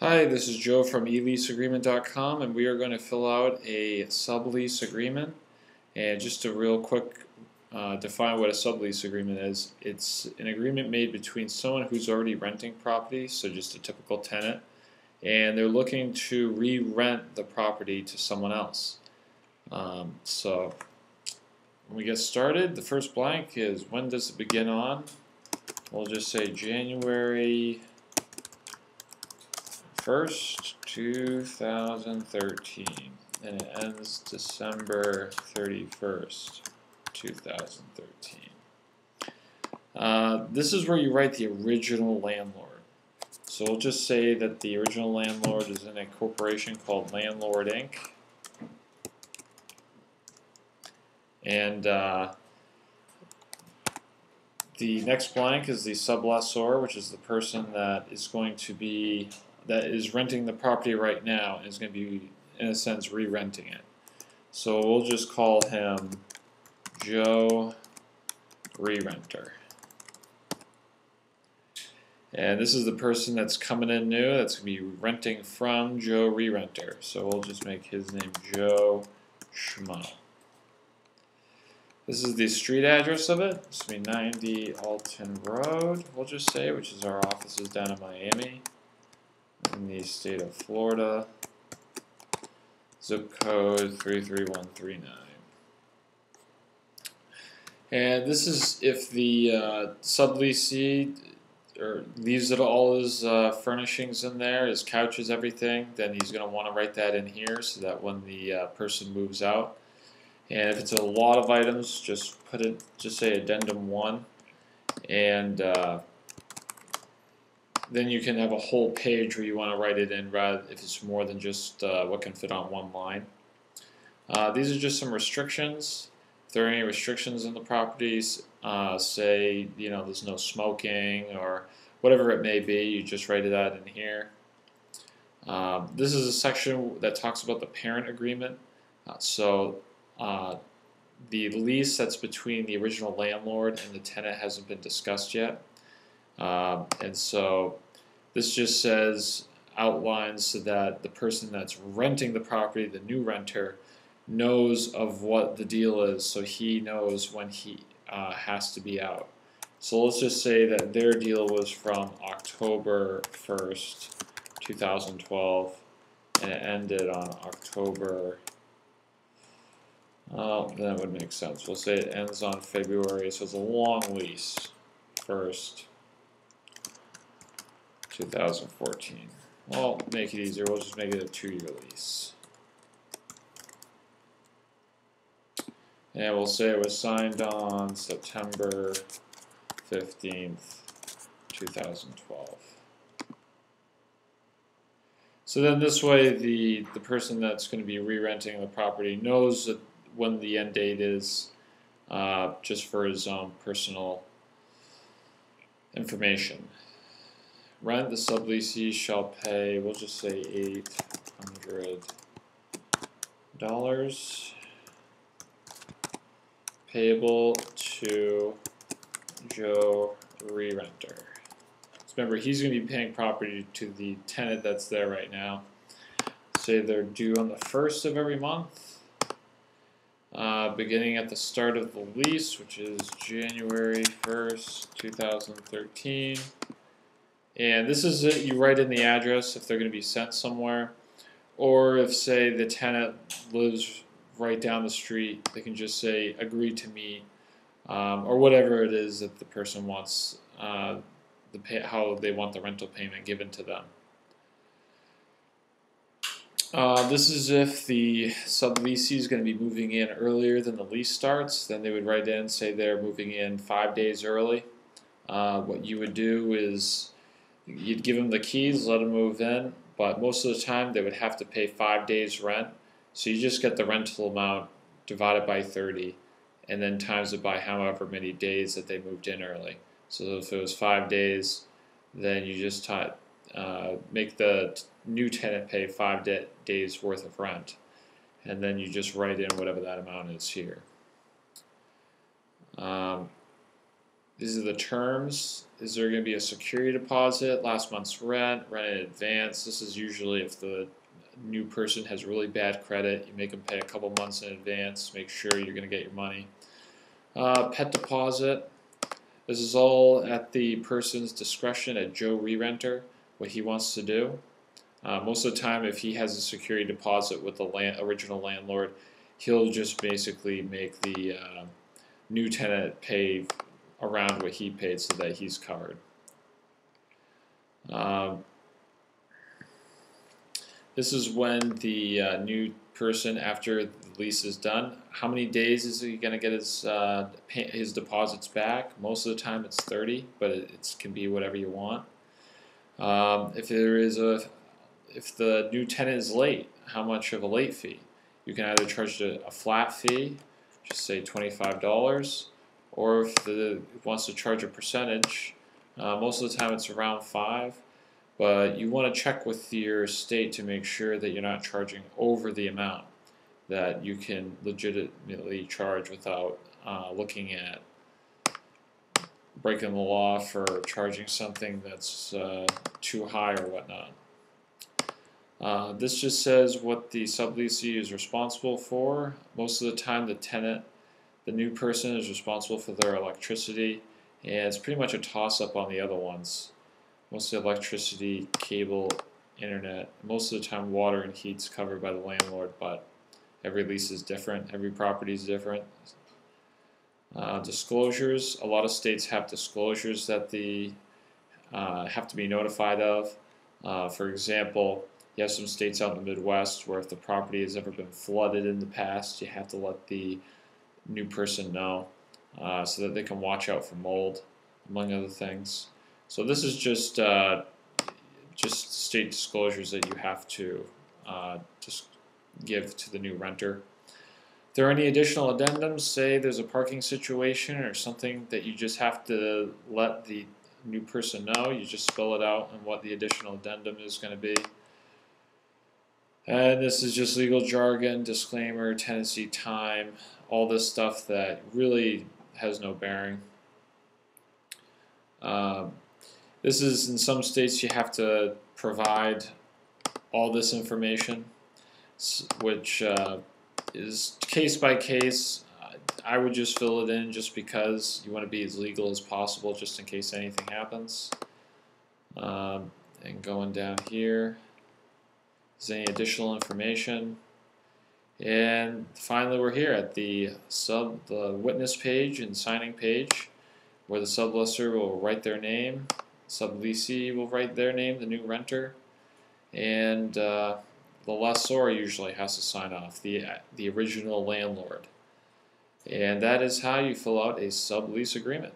Hi, this is Joe from eleaseagreement.com, and we are going to fill out a sublease agreement. And just to real quick define what a sublease agreement is, it's an agreement made between someone who's already renting property, so just a typical tenant, and they're looking to re-rent the property to someone else. So when we get started, the first blank is when does it begin on? We'll just say January 1st, 2013, and it ends December 31st, 2013. This is where you write the original landlord. So we'll just say that the original landlord is in a corporation called Landlord Inc. And the next blank is the sublessor, which is the person that is renting the property right now and is going to be, in a sense, re-renting it. So we'll just call him Joe Re-Renter. And this is the person that's coming in new, that's going to be renting from Joe Re-Renter. So we'll just make his name Joe Schmo. This is the street address of it. It's going to be 90 Alton Road, we'll just say, which is our offices down in Miami, in the state of Florida. Zip code 33139. And this is if the subleasee leaves all his furnishings in there, his couches, everything, then he's going to want to write that in here so that when the person moves out. And if it's a lot of items, just say addendum 1, and then you can have a whole page where you want to write it in, rather if it's more than just what can fit on one line. These are just some restrictions. If there are any restrictions in the properties, say there's no smoking or whatever it may be, you just write it out in here. This is a section that talks about the parent agreement. The lease that's between the original landlord and the tenant hasn't been discussed yet. And so this just outlines so that the person that's renting the property, the new renter, knows of what the deal is, so he knows when he has to be out. So let's just say that their deal was from October 1st, 2012, and it ended on October. That would make sense. We'll say it ends on February, so it's a long lease. 1st, 2014. Well, make it easier. We'll just make it a 2-year lease. And we'll say it was signed on September 15th, 2012. So then this way the person that's going to be re-renting the property knows that when the end date is, just for his own personal information. Rent, the subleasee shall pay, we'll just say $800 payable to Joe Re-Renter. So remember, he's going to be paying property to the tenant that's there right now. Say they're due on the 1st of every month. Beginning at the start of the lease, which is January 1st, 2013. And this is it. You write in the address if they're going to be sent somewhere. Or if, say, the tenant lives right down the street, they can just say, agree to meet, or whatever it is that the person wants, how they want the rental payment given to them. This is if the subleasee is going to be moving in earlier than the lease starts, then they would write in, say they're moving in 5 days early. What you would do is you'd give them the keys, let them move in, but most of the time they would have to pay 5 days rent. So you just get the rental amount divided by 30 and then times it by however many days that they moved in early. So if it was 5 days, then you just make the new tenant pay 5 days worth of rent, and then you just write in whatever that amount is here. These are the terms. Is there going to be a security deposit, last month's rent, rent in advance? This is usually if the new person has really bad credit, you make them pay a couple months in advance, make sure you're going to get your money. Pet deposit. This is all at the person's discretion, at Joe Re-Renter, what he wants to do. Most of the time, if he has a security deposit with the original landlord, he'll just basically make the new tenant pay around what he paid so that he's covered. This is when the new person, after the lease is done, how many days is he going to get his deposits back? Most of the time it's 30, but it can be whatever you want. If the new tenant is late, how much of a late fee? You can either charge a flat fee, just say $25, or if it wants to charge a percentage, most of the time it's around 5%. But you want to check with your state to make sure that you're not charging over the amount that you can legitimately charge without looking at breaking the law for charging something that's too high or whatnot. This just says what the subleasee is responsible for. Most of the time the tenant, the new person, is responsible for their electricity, and it's pretty much a toss-up on the other ones. Mostly electricity, cable, internet. Most of the time water and heat's covered by the landlord, but every lease is different, every property is different. Disclosures. A lot of states have disclosures that they have to be notified of. For example, you have some states out in the Midwest where if the property has ever been flooded in the past, you have to let the new person know so that they can watch out for mold, among other things. So this is just state disclosures that you have to just give to the new renter. If there are any additional addendums, say there's a parking situation or something that you just have to let the new person know, you just spell it out and what the additional addendum is going to be. And this is just legal jargon, disclaimer, tenancy time, all this stuff that really has no bearing. This is, in some states, you have to provide all this information, which is case by case. I would just fill it in just because you want to be as legal as possible, just in case anything happens. And going down here, is any additional information. And finally, we're here at the witness page and signing page, where the sublessor will write their name, subleasee will write their name, the new renter, and the lessor usually has to sign off, the original landlord. And that is how you fill out a sublease agreement.